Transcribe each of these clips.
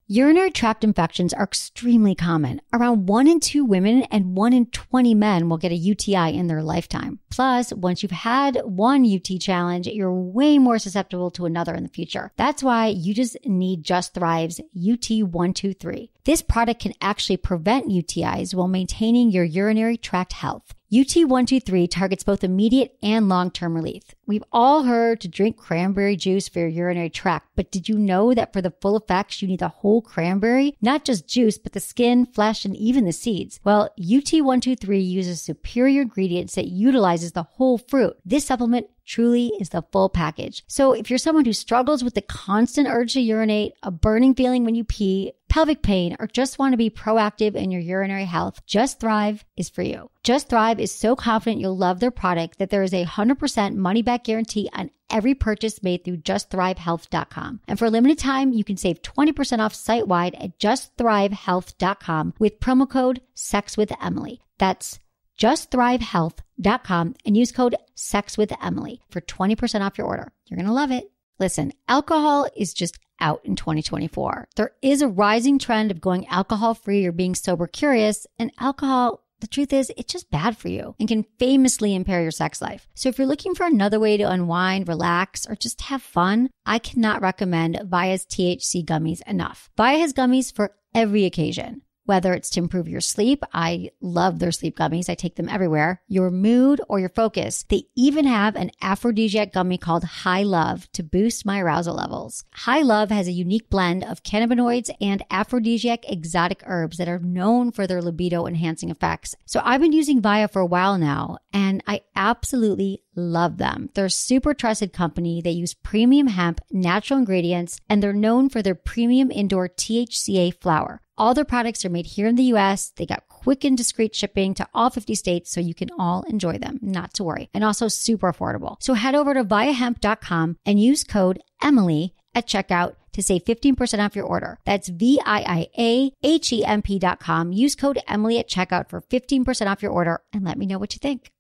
Urinary tract infections are extremely common. Around 1 in 2 women and 1 in 20 men will get a UTI in their lifetime. Plus, once you've had one UT challenge, you're way more susceptible to another in the future. That's why you just need Just Thrive's UT123. This product can actually prevent UTIs while maintaining your urinary tract health. UT123 targets both immediate and long-term relief. We've all heard to drink cranberry juice for your urinary tract, but did you know that for the full effects, you need the whole cranberry? Not just juice, but the skin, flesh, and even the seeds. Well, UT123 uses superior ingredients that utilizes the whole fruit. This supplement truly is the full package. So if you're someone who struggles with the constant urge to urinate, a burning feeling when you pee, pelvic pain, or just want to be proactive in your urinary health, Just Thrive is for you. Just Thrive is so confident you'll love their product that there is a 100% money-back guarantee on every purchase made through justthrivehealth.com. And for a limited time, you can save 20% off site-wide at justthrivehealth.com with promo code SEXWithEmily. That's justthrivehealth.com and use code SEXWithEmily for 20% off your order. You're going to love it. Listen, alcohol is just out in 2024. There is a rising trend of going alcohol-free or being sober curious, and alcohol, the truth is, it's just bad for you and can famously impair your sex life. So if you're looking for another way to unwind, relax, or just have fun, I cannot recommend Via's THC gummies enough. Via has gummies for every occasion. Whether it's to improve your sleep, I love their sleep gummies. I take them everywhere. Your mood or your focus. They even have an aphrodisiac gummy called High Love to boost my arousal levels. High Love has a unique blend of cannabinoids and aphrodisiac exotic herbs that are known for their libido enhancing effects. So I've been using Via for a while now, and I absolutely love them. They're a super trusted company. They use premium hemp, natural ingredients, and they're known for their premium indoor THCA flower. All their products are made here in the US. They got quick and discreet shipping to all 50 states, so you can all enjoy them, not to worry. And also super affordable. So head over to viahemp.com and use code Emily at checkout to save 15% off your order. That's VIAHEMP.com. Use code Emily at checkout for 15% off your order and let me know what you think.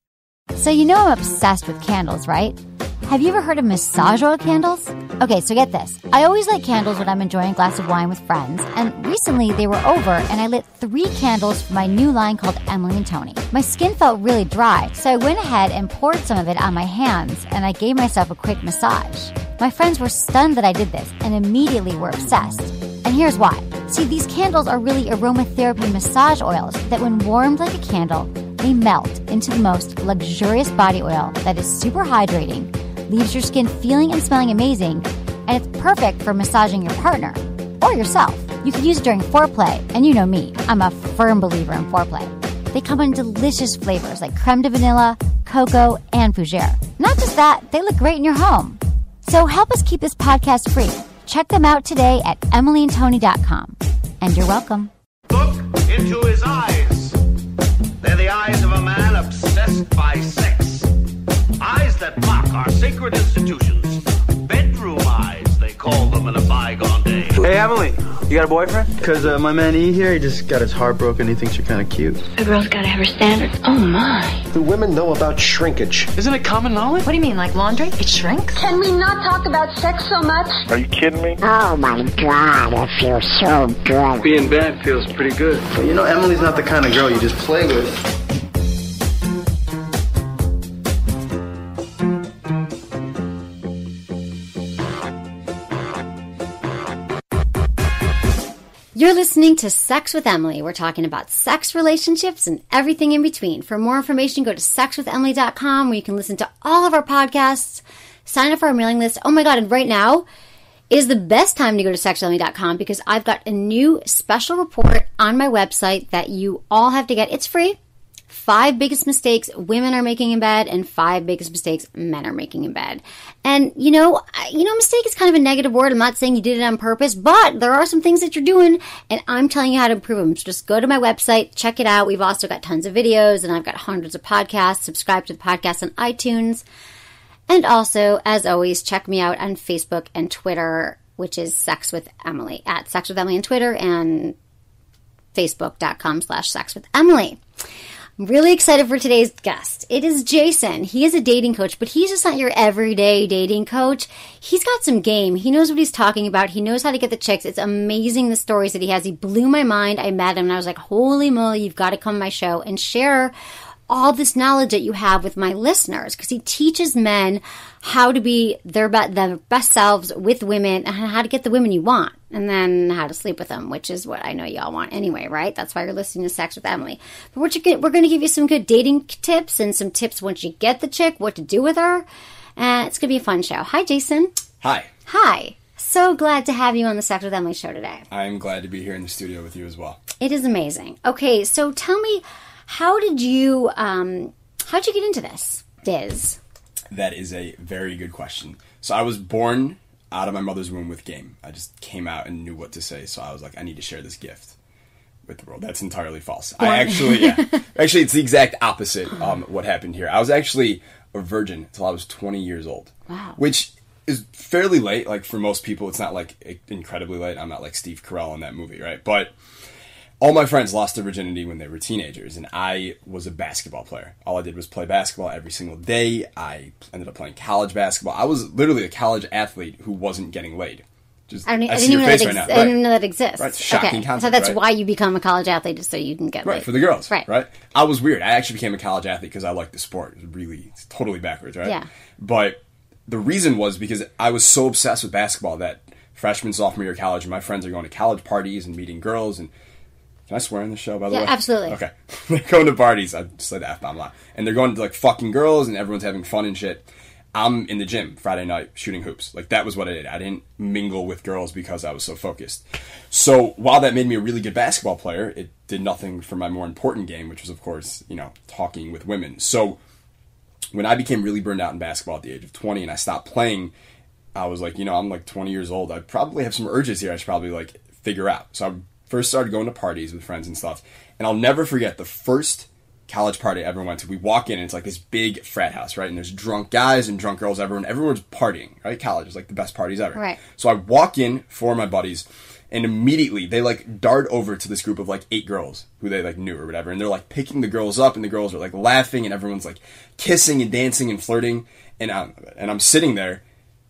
So you know I'm obsessed with candles, right? Have you ever heard of massage oil candles? Okay, so get this. I always light candles when I'm enjoying a glass of wine with friends, and recently they were over and I lit 3 candles for my new line called Emily and Tony. My skin felt really dry, so I went ahead and poured some of it on my hands and I gave myself a quick massage. My friends were stunned that I did this and immediately were obsessed. And here's why. See, these candles are really aromatherapy massage oils that when warmed like a candle, they melt into the most luxurious body oil that is super hydrating, leaves your skin feeling and smelling amazing, and it's perfect for massaging your partner or yourself. You can use it during foreplay, and you know me, I'm a firm believer in foreplay. They come in delicious flavors like creme de vanilla, cocoa, and fougere. Not just that, they look great in your home. So help us keep this podcast free. Check them out today at emilyandtony.com. And you're welcome. Look into his eyes. They're the eyes of a man obsessed by sex. Eyes that mock our sacred institutions. Bedroom eyes, they call them in a bygone day. Hey, Emily, you got a boyfriend? Because my man E here, he just got his heart broken. He thinks you're kind of cute. A girl's got to have her standards. Oh, my. Do women know about shrinkage? Isn't it common knowledge? What do you mean, like laundry? It shrinks? Can we not talk about sex so much? Are you kidding me? Oh, my God, it feels so good. Being bad feels pretty good. But you know, Emily's not the kind of girl you just play with. You're listening to Sex with Emily. We're talking about sex, relationships, and everything in between. For more information, go to sexwithemily.com where you can listen to all of our podcasts, sign up for our mailing list. Oh my God, and right now is the best time to go to sexwithemily.com because I've got a new special report on my website that you all have to get. It's free. 5 biggest mistakes women are making in bed and 5 biggest mistakes men are making in bed. And, you know, mistake is kind of a negative word. I'm not saying you did it on purpose, but there are some things that you're doing and I'm telling you how to improve them. So just go to my website, check it out. We've also got tons of videos and I've got hundreds of podcasts. Subscribe to the podcast on iTunes. And also, as always, check me out on Facebook and Twitter, which is Sex with Emily, at Sex with Emily on Twitter and Facebook.com/Sex with Emily. I'm really excited for today's guest. It is Jason. He is a dating coach, but he's just not your everyday dating coach. He's got some game. He knows what he's talking about. He knows how to get the chicks. It's amazing the stories that he has. He blew my mind. I met him and I was like, holy moly, you've got to come on my show and share all this knowledge that you have with my listeners, because he teaches men how to be their best selves with women and how to get the women you want, and then how to sleep with them, which is what I know y'all want anyway, right? That's why you're listening to Sex with Emily. But we're going to give you some good dating tips and some tips once you get the chick, what to do with her. It's going to be a fun show. Hi, Jason. Hi. Hi. So glad to have you on the Sex with Emily show today. I'm glad to be here in the studio with you as well. It is amazing. Okay, so tell me, how'd you get into this, Diz? That is a very good question. So I was born out of my mother's womb with game. I just came out and knew what to say. So I was like, I need to share this gift with the world. That's entirely false. Actually, it's the exact opposite. What happened here? I was actually a virgin until I was 20 years old. Wow. Which is fairly late. Like for most people, it's not like incredibly late. I'm not like Steve Carell in that movie, right? But all my friends lost their virginity when they were teenagers, and I was a basketball player. All I did was play basketball every single day. I ended up playing college basketball. I was literally a college athlete who wasn't getting laid. I didn't even know that exists. Right, shocking concept, so that's right? why you become a college athlete, just so you can get laid. Right, for the girls. Right. I was weird. I actually became a college athlete because I liked the sport. It's totally backwards, right? Yeah. But the reason was because I was so obsessed with basketball that freshman, sophomore year of college, and my friends are going to college parties and meeting girls and... Can I swear on the show, by the way? Yeah, absolutely. Okay. They're going to parties. I just said the F-bomb a lot. And they're going to, like, fucking girls, and everyone's having fun and shit. I'm in the gym Friday night shooting hoops. Like, that was what I did. I didn't mingle with girls because I was so focused. So, while that made me a really good basketball player, it did nothing for my more important game, which was, of course, talking with women. So, when I became really burned out in basketball at the age of 20 and I stopped playing, I was like, I'm, like, 20 years old. I probably have some urges here I should probably, like, figure out. So, I first started going to parties with friends and stuff. And I'll never forget the first college party I ever went to. We walk in and it's like this big frat house, right? And there's drunk guys and drunk girls, everyone's partying, right? College is like the best parties ever. Right. So I walk in for my buddies and immediately they like dart over to this group of like 8 girls who they like knew or whatever. And they're like picking the girls up and the girls are like laughing and everyone's like kissing and dancing and flirting. And I'm sitting there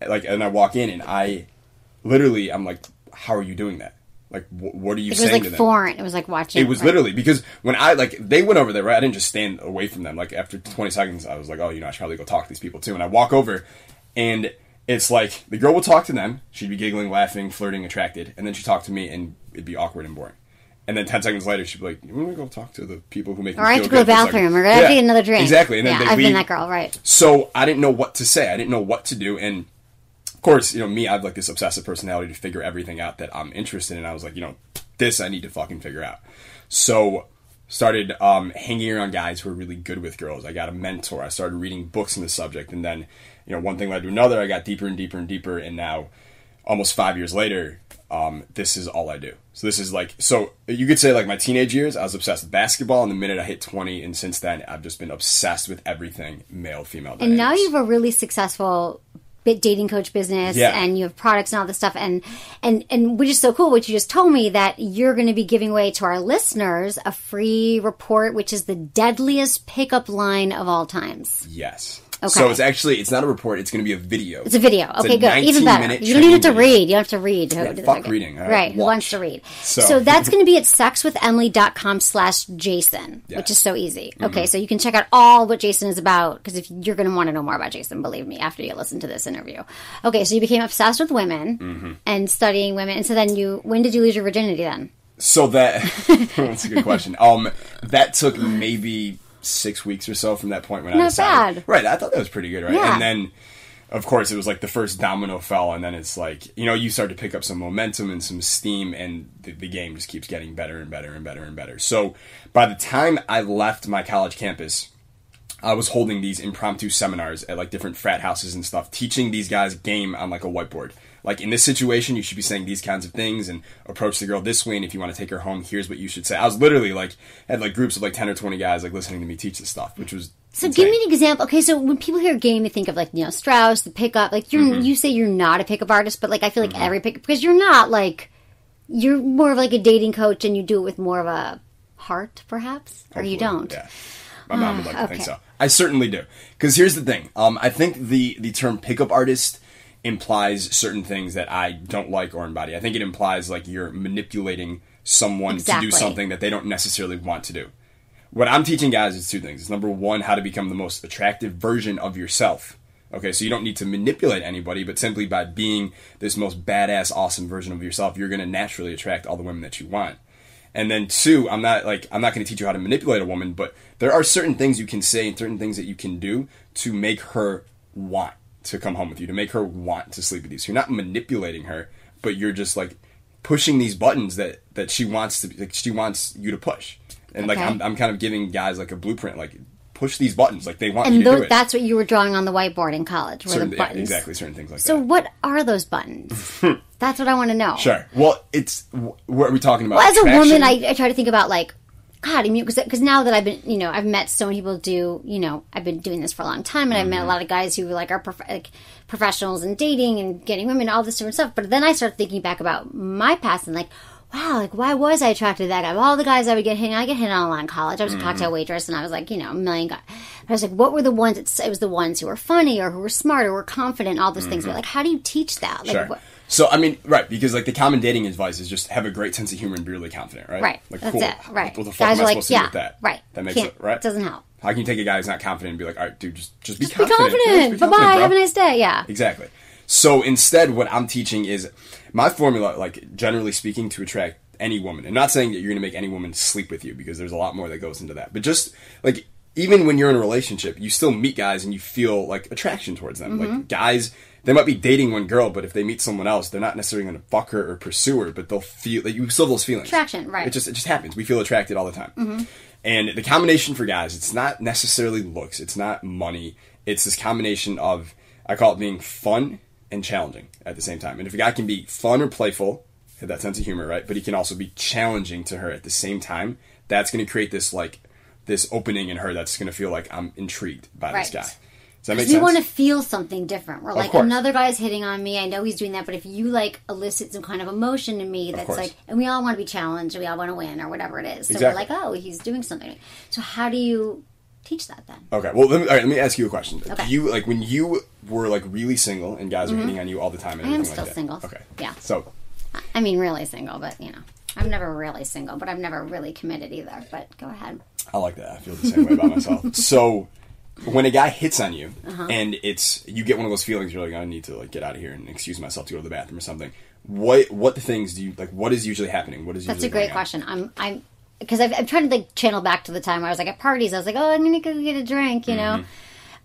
like, and I walk in and I'm like, how are you doing that? Like, what are you saying to them? It was like foreign. It was like watching. It was literally, because when they went over there, right, I didn't just stand away from them. Like, after 20 seconds, I was like, I should probably go talk to these people, too. And I walk over, and it's like, the girl would talk to them. She'd be giggling, laughing, flirting, attracted. And then she'd talk to me, and it'd be awkward and boring. And then 10 seconds later, she'd be like, you want to go talk to the people who make me feel good? Or I have to go to the bathroom. Or I have to get another drink. Exactly. And then I've been that girl, right. So I didn't know what to say. I didn't know what to do. And of course, me, I have like this obsessive personality to figure everything out that I'm interested in. I was like, this I need to fucking figure out. So started hanging around guys who were really good with girls. I got a mentor. I started reading books on the subject. And then, one thing led to another. I got deeper and deeper and deeper. And now, almost 5 years later, this is all I do. So this is like, so you could say like my teenage years, I was obsessed with basketball. And the minute I hit 20, and since then, I've just been obsessed with everything male, female dynamics. And now you have a really successful dating coach business, and you have products and all this stuff, and which is so cool, what you just told me, that you're going to be giving away to our listeners a free report, which is the deadliest pickup line of all times. Yes. Okay. So it's not a report, it's going to be a video. It's a video. Okay, good. Even better. You don't even have to read. You don't have to read. Fuck reading. Right. Who wants to read? So that's going to be at sexwithemily.com/Jason, which is so easy. Okay, so you can check out all what Jason is about, because if you're going to want to know more about Jason, believe me, after you listen to this interview. Okay, so you became obsessed with women and studying women. And so then when did you lose your virginity then? So that's a good question. That took maybe 6 weeks or so from that point when I decided. Not bad. Right, I thought that was pretty good, right? Yeah. And then, of course, it was like the first domino fell, and then it's like, you start to pick up some momentum and some steam, and the game just keeps getting better and better and better and better. So by the time I left my college campus, I was holding these impromptu seminars at like different frat houses and stuff, teaching these guys game on like a whiteboard. Like, in this situation, you should be saying these kinds of things and approach the girl this way, and if you want to take her home, here's what you should say. I was literally, had groups of 10 or 20 guys, listening to me teach this stuff, which was So insane. Give me an example. Okay, so when people hear game, they think of, Strauss, the pickup. You say you're not a pickup artist, but, I feel like every pickup, because you're not, you're more of, a dating coach, and you do it with more of a heart, perhaps? Hopefully, or you don't? Yeah. My mom would like to think so. I certainly do. Because here's the thing. I think the term pickup artist implies certain things that I don't like or embody. I think it implies like you're manipulating someone to do something that they don't necessarily want to do. What I'm teaching guys is two things. It's number one, how to become the most attractive version of yourself. Okay, so you don't need to manipulate anybody, but simply by being this most badass, awesome version of yourself, you're going to naturally attract all the women that you want. And then two, I'm not going to teach you how to manipulate a woman, but there are certain things you can say and certain things that you can do to make her want to come home with you, to make her want to sleep with you. So you're not manipulating her, but you're just like pushing these buttons that she wants to, like, she wants you to push. And like I'm kind of giving guys like a blueprint, like push these buttons, like they want you to do it. That's what you were drawing on the whiteboard in college, were the buttons. Yeah, exactly, certain things like that. So what are those buttons? That's what I want to know. Sure. Well, what are we talking about? Well, as attraction? a woman, I try to think about like, God, I mean, because now that I've been, I've met so many people I've been doing this for a long time, and I've met a lot of guys who like are professionals in dating and getting women, all this different stuff. But then I started thinking back about my past and like, wow, like why was I attracted to that guy? All the guys I would get hit on, I get hit on a lot in college. I was a cocktail waitress, and I was like, a million guys. But I was like, what were the ones? It was the ones who were funny or who were smart or were confident, all those things. But like, how do you teach that? Like, sure. So, I mean, right, because, like, the common dating advice is just have a great sense of humor and be really confident, right? Right. Like, that's cool. it. Right. What the fuck am I supposed to do with that? Right. That makes it, right? It doesn't help. How can you take a guy who's not confident and be like, all right, dude, just be confident. confident. Be confident. Bye-bye. Have a nice day. Yeah. Exactly. So, instead, what I'm teaching is my formula, like, generally speaking, to attract any woman. I'm not saying that you're going to make any woman sleep with you, because there's a lot more that goes into that. But just, like, even when you're in a relationship, you still meet guys and you feel, like, attraction towards them. Like, guys, they might be dating one girl, but if they meet someone else, they're not necessarily going to fuck her or pursue her, but they'll feel, like, you still have those feelings. Attraction, right. It just happens. We feel attracted all the time. And the combination for guys, it's not necessarily looks, it's not money, it's this combination of, I call it being fun and challenging at the same time. And if a guy can be fun or playful, have that sense of humor, right? But he can also be challenging to her at the same time, that's going to create this, like, this opening in her that's going to feel like I'm intrigued by this guy. Does that make sense? We want to feel something different. We're like, course. Another guy's hitting on me. I know he's doing that, but if you like elicit some kind of emotion in me, that's like, and we all want to be challenged, and we all want to win, or whatever it is. So we're like, oh, he's doing something. So how do you teach that then? Okay, well, let me ask you a question. Okay. Do you, like, when you were, like, really single and guys were hitting on you all the time and I am everything still like that? single. Okay. Yeah. So, I mean, really single, but I'm never really single, but I've never really committed either. But go ahead. I like that. I feel the same way about myself. So, when a guy hits on you and you get one of those feelings, you're like, I need to, like, get out of here and excuse myself to go to the bathroom or something. What things do you, like, what is usually happening? What is usually That's a great question. I'm because I'm trying to like channel back to the time where I was like at parties. I was like, oh, I'm gonna go get a drink, know.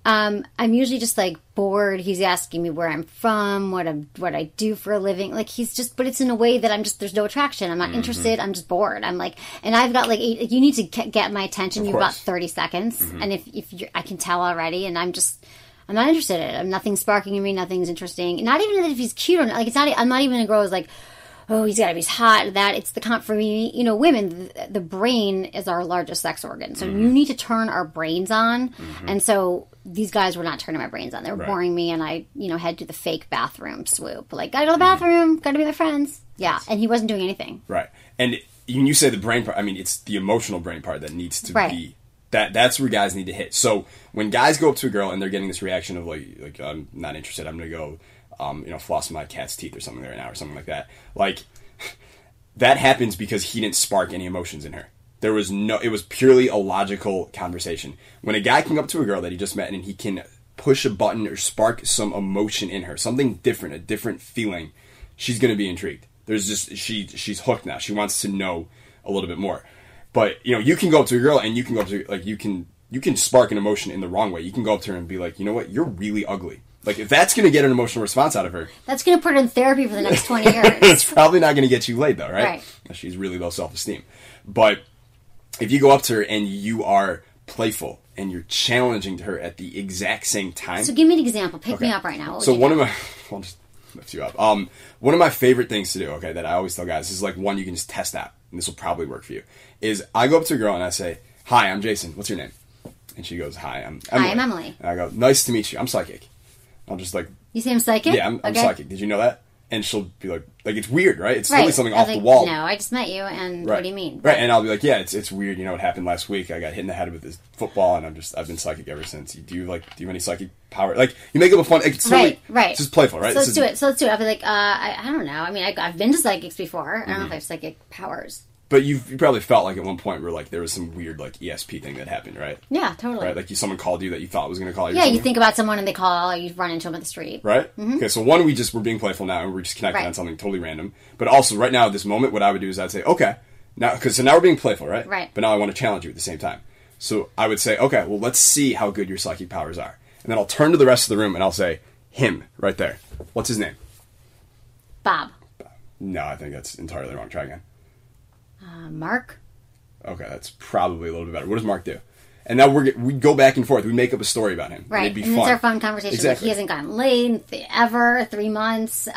I'm usually just like bored. He's asking me where I'm from, what I do for a living. Like but it's in a way that there's no attraction. I'm not interested. I'm just bored. I'm like, and I've got like you need to get my attention. You've got 30 seconds. And if you're, I can tell already, and I'm not interested in it. Nothing's sparking in me. Nothing's interesting. Not even if he's cute or not. Like it's not. I'm not even a girl who's like, oh, he's got to be hot. That it's for me, women, the brain is our largest sex organ. So you need to turn our brains on. And so these guys were not turning my brains on. They were boring me, and I, had to do the fake bathroom swoop. Like, gotta go to the bathroom, gotta be with friends. Yeah. And he wasn't doing anything. Right. And when you say the brain part, I mean, it's the emotional brain part that needs to be, that's where guys need to hit. So when guys go up to a girl and they're getting this reaction of like, I'm not interested, I'm going to go, floss my cat's teeth or something right now or something like that. Like, that happens because he didn't spark any emotions in her. It was purely a logical conversation. When a guy can go up to a girl that he just met and he can push a button or spark some emotion in her, something different, a different feeling, she's going to be intrigued. She's hooked now. She wants to know a little bit more. But, you can go up to a girl and you can go up to, like, you can spark an emotion in the wrong way. You can go up to her and be like, you know what, you're really ugly. Like, if that's going to get an emotional response out of her... That's going to put her in therapy for the next 20 years. It's probably not going to get you laid, though, right? She's really low self-esteem. But if you go up to her and you are playful and you're challenging to her at the exact same time... So give me an example. Pick me up right now. So one of my... I'll just lift you up. One of my favorite things to do, okay, that I always tell guys, this is like one you can just test out, and this will probably work for you, is I go up to a girl and I say, hi, I'm Jason. What's your name? And she goes, hi, I'm Emily. Hi, I'm Emily. And I go, nice to meet you. I'm psychic. I'll just like... You say I'm psychic? Yeah, I'm psychic. Did you know that? And she'll be like it's weird, right? It's Right. really something off like, the wall. No, I just met you, and Right. what do you mean? Right, and I'll be like, yeah, it's weird. You know, it happened last week. I got hit in the head with this football, and I've been psychic ever since. Do you have any psychic power? Like, you make it a fun. It's totally, Right. It's just playful, right? So let's do it. I'll be like, I don't know. I mean, I've been to psychics before. I don't know if I have psychic powers. But you probably felt like at one point where like there was some weird like ESP thing that happened, right? Yeah, totally. Right, like someone called you that you thought was going to call you. Yeah, or you something. think about someone and they call, or you run into them at the street. Right? Okay, so one, we're being playful now, and we're just connecting Right. on something totally random. But also, right now, at this moment, what I would do is I'd say, okay, now we're being playful, right? Right. But now I want to challenge you at the same time. So I would say, okay, well, let's see how good your psychic powers are. And then I'll turn to the rest of the room, and I'll say, him, right there. What's his name? Bob. No, I think that's entirely wrong. Try again. Mark. Okay, that's probably a little bit better. What does Mark do? And now we go back and forth. We make up a story about him. Right. It'd be and fun. it's our fun conversation. Exactly. He hasn't gotten laid ever, 3 months.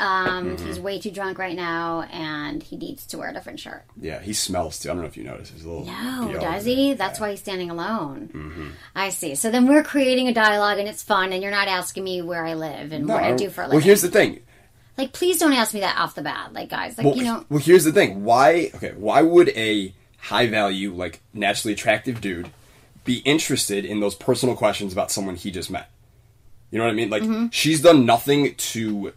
He's way too drunk right now, and he needs to wear a different shirt. Yeah, he smells too. I don't know if you noticed. He's a little. No, BO does there. he? That's why he's standing alone. I see. So then we're creating a dialogue, and it's fun, and you're not asking me where I live and what I do for a living. Well, here's the thing. Like, please don't ask me that off the bat. Like, guys, like, Well, here's the thing. Why would a high value, like naturally attractive dude be interested in those personal questions about someone he just met? You know what I mean? Like, she's done nothing to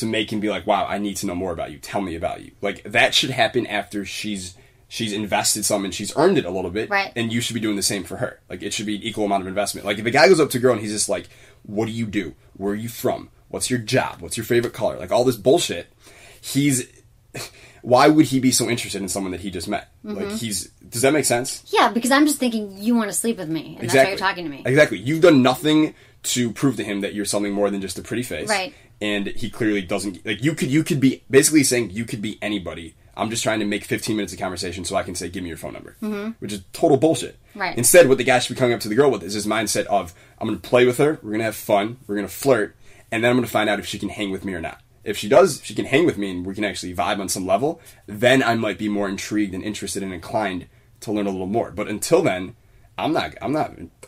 make him be like, wow, I need to know more about you. Tell me about you. Like, that should happen after she's invested some and she's earned it a little bit. Right. And you should be doing the same for her. Like, it should be an equal amount of investment. Like, if a guy goes up to a girl and he's just like, what do you do? Where are you from? What's your job? What's your favorite color? Like, all this bullshit. Why would he be so interested in someone that he just met? Like, does that make sense? Yeah, because I'm just thinking you want to sleep with me, and that's why you're talking to me. Exactly. You've done nothing to prove to him that you're something more than just a pretty face. Right. And he clearly doesn't. Like, you could be basically saying you could be anybody. I'm just trying to make 15 minutes of conversation so I can say, give me your phone number. Which is total bullshit. Right. Instead, what the guy should be coming up to the girl with is his mindset of, I'm going to play with her, we're going to have fun, we're going to flirt, and then I'm going to find out if she can hang with me or not. If she does, if she can hang with me and we can actually vibe on some level, then I might be more intrigued and interested and inclined to learn a little more. But until then, I'm not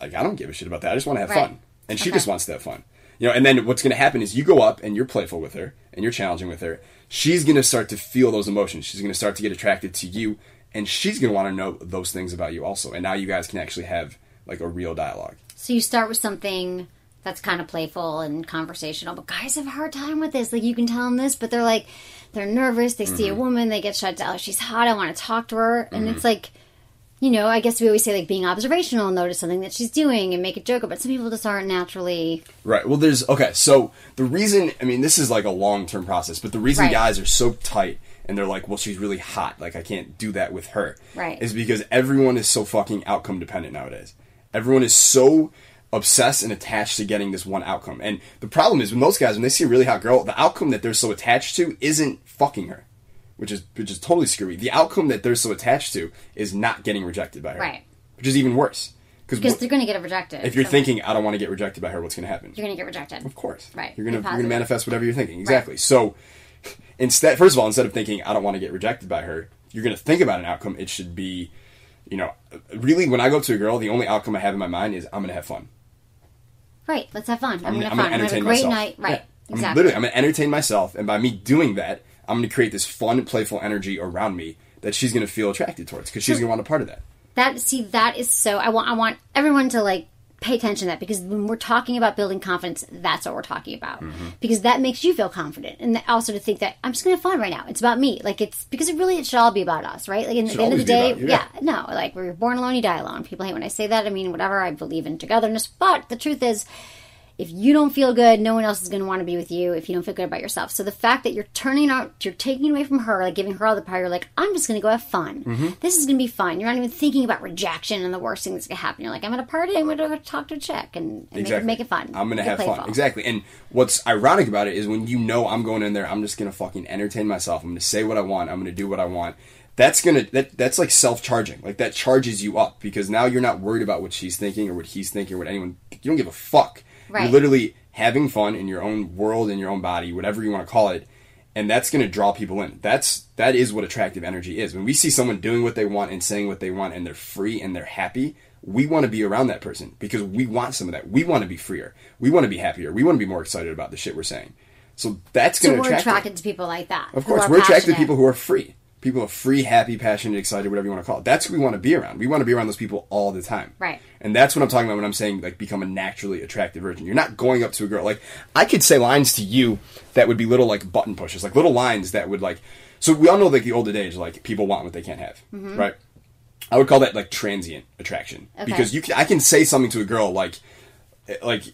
like, I don't give a shit about that. I just want to have fun. And she just wants to have fun. You know, and then what's going to happen is you go up and you're playful with her and you're challenging with her. She's going to start to feel those emotions. She's going to start to get attracted to you, and she's going to want to know those things about you also. And now you guys can actually have like a real dialogue. So you start with something that's kind of playful and conversational, but guys have a hard time with this. Like, you can tell them this, but they're nervous. They see a woman, they get shut down. Oh, she's hot. I want to talk to her. And it's like, you know, I guess we always say like being observational, notice something that she's doing and make a joke about it. Some people just aren't naturally. Right. Well, so the reason, I mean, this is like a long-term process, but the reason guys are so tight and they're like, well, she's really hot, like I can't do that with her. Right. Is because everyone is so fucking outcome dependent nowadays. Everyone is so obsessed and attached to getting this one outcome. And the problem is with most guys, when they see a really hot girl, the outcome that they're so attached to isn't fucking her, which is totally screwy. The outcome that they're so attached to is not getting rejected by her. Right. Which is even worse. Because they're going to get rejected. If you're thinking, I don't want to get rejected by her, what's going to happen? You're going to get rejected. Of course. Right. You're going Be to manifest whatever you're thinking. Exactly. Right. So first of all, instead of thinking, I don't want to get rejected by her, you're going to think about an outcome. It should be, you know, really when I go up to a girl, the only outcome I have in my mind is I'm going to have fun. Right, let's have fun. I'm going to entertain have a great myself. night. Right, Yeah. exactly. I'm going to entertain myself, and by me doing that, I'm going to create this fun, playful energy around me that she's going to feel attracted towards because she's going to want a part of that. That is so. I want everyone to like pay attention to that, because when we're talking about building confidence, that's what we're talking about. Because that makes you feel confident, and also to think that I'm just going to have fun right now. It's about me. Like, it's because it should all be about us, right? Like, at the end of the day, no, like, we're born alone, you die alone. People hate when I say that. I mean, whatever. I believe in togetherness, but the truth is, if you don't feel good, no one else is going to want to be with you if you don't feel good about yourself. So the fact that you're taking away from her, like giving her all the power, you're like, I'm just going to go have fun. This is going to be fun. You're not even thinking about rejection and the worst thing that's going to happen. You're like, I'm at a party, I'm going to go talk to a chick and make it fun. I'm going to have fun. Exactly. And what's ironic about it is when you know I'm going in there, I'm just going to fucking entertain myself. I'm going to say what I want. I'm going to do what I want. That's like self-charging. Like, that charges you up because now you're not worried about what she's thinking or what he's thinking or what anyone, you don't give a fuck. Right. You're literally having fun in your own world, in your own body, whatever you want to call it, and that's going to draw people in. That is what attractive energy is. When we see someone doing what they want and saying what they want and they're free and they're happy, we want to be around that person because we want some of that. We want to be freer. We want to be happier. We want to be more excited about the shit we're saying. So that's going to So we're attract attracted to people like that. Of course, we're attracted to people who are free. People who are free, happy, passionate, excited, whatever you want to call it. That's who we want to be around. We want to be around those people all the time. Right. And that's what I'm talking about when I'm saying, like, become a naturally attractive virgin. You're not going up to a girl. Like, I could say lines to you that would be little, like, button pushes. Like, little lines that would, like... So we all know, like, the old age, like, people want what they can't have. Mm-hmm. Right? I would call that, like, transient attraction. Okay. Because I can say something to a girl, like,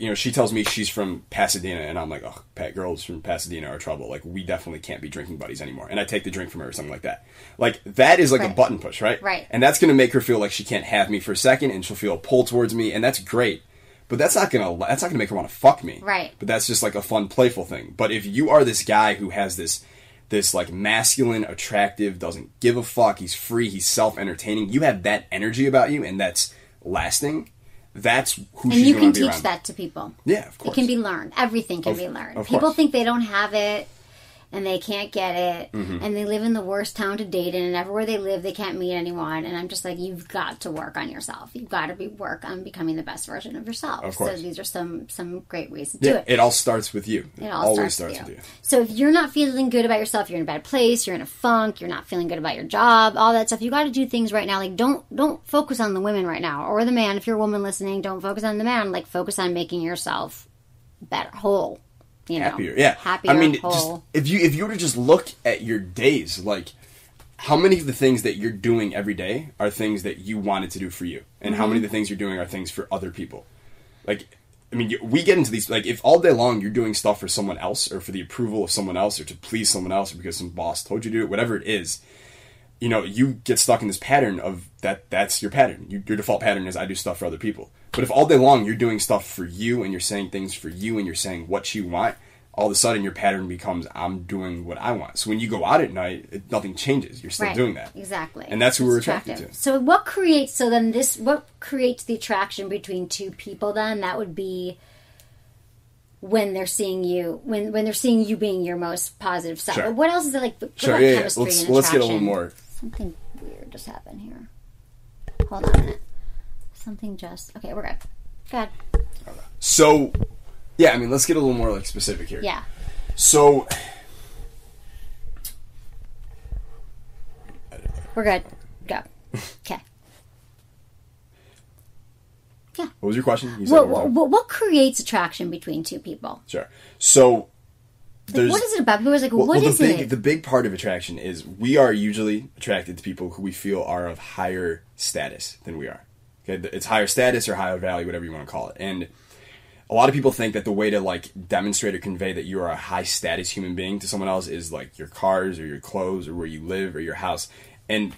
you know, she tells me she's from Pasadena, and I'm like, oh, girls from Pasadena are trouble. Like, we definitely can't be drinking buddies anymore. And I take the drink from her or something like that. Like, that is like a button push, right? Right. And that's going to make her feel like she can't have me for a second, and she'll feel a pull towards me, and that's great. But that's not gonna make her want to fuck me. Right. But that's just like a fun, playful thing. But if you are this guy who has this like masculine, attractive, doesn't give a fuck, he's free, he's self-entertaining, you have that energy about you, and that's lasting. That's who she's going to be around. And you can teach that to people. Yeah, of course. It can be learned. Everything can be learned. People think they don't have it, and they can't get it, and they live in the worst town to date in, and everywhere they live, they can't meet anyone. And I'm just like, you've got to work on yourself. You've got to work on becoming the best version of yourself. Of course. So these are some great ways to do it. It all starts with you. It always starts with you. So if you're not feeling good about yourself, you're in a bad place, you're in a funk, you're not feeling good about your job, all that stuff, you got to do things right now. Like, don't focus on the women right now, or the man. If you're a woman listening, don't focus on the man. Like, focus on making yourself better, whole. You know, happier, yeah. Happier, I mean, whole. Just, if you were to just look at your days, like, how many of the things that you're doing every day are things that you wanted to do for you? And how many of the things you're doing are things for other people? Like, I mean, we get into these, like, if all day long you're doing stuff for someone else, or for the approval of someone else, or to please someone else, or because some boss told you to do it, whatever it is, you know, you get stuck in this pattern of that's your pattern. Your default pattern is, I do stuff for other people. But if all day long you're doing stuff for you, and you're saying things for you, and you're saying what you want, all of a sudden your pattern becomes, I'm doing what I want. So when you go out at night, nothing changes. You're still doing that. Exactly. And that's who we're attracted to. So what creates the attraction between two people then? That would be when they're seeing you, when they're seeing you being your most positive self. Sure. But what else is it like? Sure, yeah. Let's get a little more. Something weird just happened here. Hold on a minute. Okay, we're good. Go ahead. So, yeah, I mean, let's get a little more, like, specific here. Yeah. So, we're good. Go. Okay. Yeah. What was your question? What creates attraction between two people? Sure. So, there's... What is it about? People are like, what is it? The big part of attraction is we are usually attracted to people who we feel are of higher status than we are. Okay? It's higher status or higher value, whatever you want to call it. And a lot of people think that the way to, like, demonstrate or convey that you are a high status human being to someone else is, like, your cars or your clothes or where you live or your house. And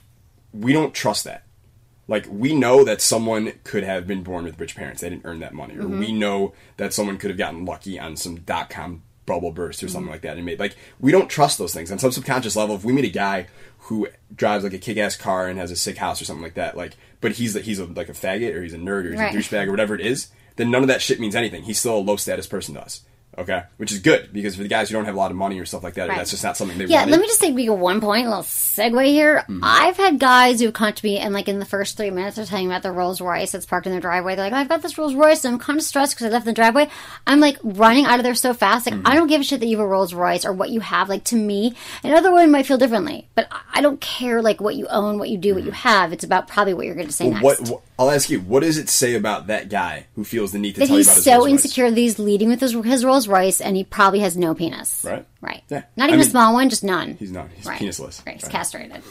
we don't trust that. Like, we know that someone could have been born with rich parents. They didn't earn that money. Or we know that someone could have gotten lucky on some .com bubble burst or something like that. And we don't trust those things. On some subconscious level, if we meet a guy who drives, like, a kick-ass car and has a sick house or something like that, like, but he's a faggot or he's a nerd or he's a douchebag or whatever it is, then none of that shit means anything. He's still a low-status person to us. Okay? Which is good, because for the guys who don't have a lot of money or stuff like that, that's just not something they want. Yeah, let me just take one point, a little segue here. I've had guys who've come to me, and, like, in the first 3 minutes, they're telling me about their Rolls Royce that's parked in their driveway. They're like, I've got this Rolls Royce, and I'm kind of stressed because I left the driveway. I'm, like, running out of there so fast. Like, I don't give a shit that you have a Rolls Royce or what you have. Like, to me, and other women might feel differently, but I don't care, like, what you own, what you do, what you have. It's about probably what you're going to say next. I'll ask you, what does it say about that guy who feels the need to tell you about his Rolls Royce? That he's so insecure that he's leading with his Rolls Royce, and he probably has no penis. Right. Yeah. Not even a small one, just none. He's none. He's penisless. Right. He's castrated.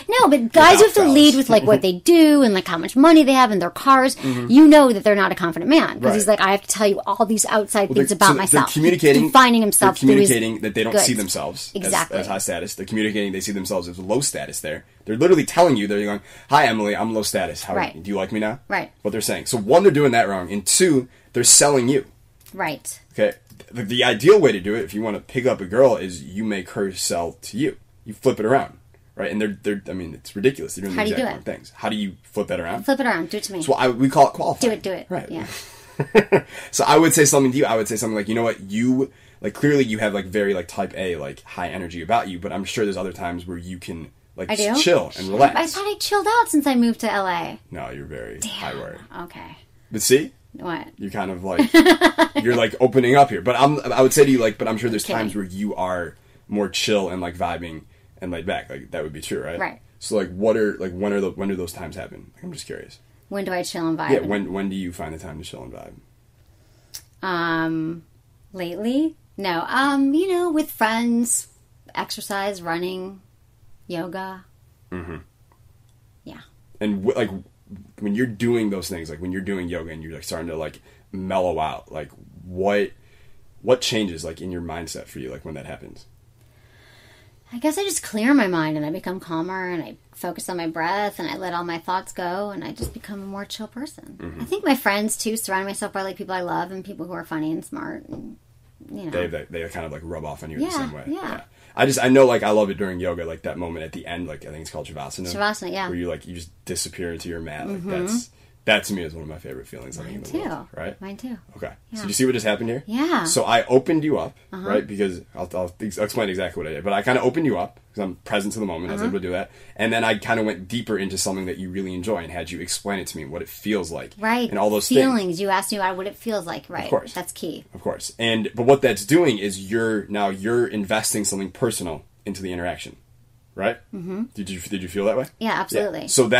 No, but guys who have to lead with, like, what they do and, like, how much money they have in their cars, you know that they're not a confident man. Because he's like, I have to tell you all these outside things about myself. They're communicating. Defining himself. They're communicating that they don't see goods. themselves Exactly. as high status. They're communicating they see themselves as low status there. They're literally telling you, they're going, hi, Emily, I'm low status. Do you like me now? Right. What they're saying. So, one, they're doing that wrong. And two, they're selling you. Right. Okay. The ideal way to do it, if you want to pick up a girl, is you make her sell to you. You flip it around, right? And they're I mean, it's ridiculous. They're doing the exact wrong things. How do you flip that around? Flip it around. Do it to me. So we call it qualifying. Do it. Right. Yeah. So I would say something to you. I would say something like, you know what, you, like, clearly you have, like, very, like, type A, like, high energy about you, but I'm sure there's other times where you can, like, chill and relax. I thought I chilled out since I moved to LA. No, you're very high wire. Okay. But see? What? You're kind of like, you're like opening up here. But I would say to you, like, but I'm sure there's times where you are more chill and like vibing and laid back. Like, that would be true, right? Right. So like, when do those times happen? Like, I'm just curious. When do I chill and vibe? Yeah, when do you find the time to chill and vibe? Lately? No. With friends, exercise, running, yoga. Mm-hmm. Yeah. And like, when you're doing those things, like when you're doing yoga and you're like starting to like mellow out, like what changes like in your mindset for you, like when that happens? I guess I just clear my mind and I become calmer and I focus on my breath and I let all my thoughts go and I just become a more chill person. Mm-hmm. I think my friends too, surround myself by like people I love and people who are funny and smart and they kind of like rub off on you in the same way. Yeah. I know like I love it during yoga, like that moment at the end, like I think it's called Shavasana. Shavasana, yeah. Where you just disappear into your mat. Like that to me is one of my favorite feelings. Mine too. World, right? Mine too. Okay. Yeah. So do you see what just happened here? Yeah. So I opened you up, right? Because I'll explain exactly what I did. But I kind of opened you up because I'm present to the moment. I was able to do that. And then I kind of went deeper into something that you really enjoy and had you explain it to me, what it feels like. Right. And all those feelings. things. You asked me about what it feels like, right? Of course. That's key. Of course. But what that's doing is you're investing something personal into the interaction. Right? Mm-hmm. Did you feel that way? Yeah, absolutely. Yeah. So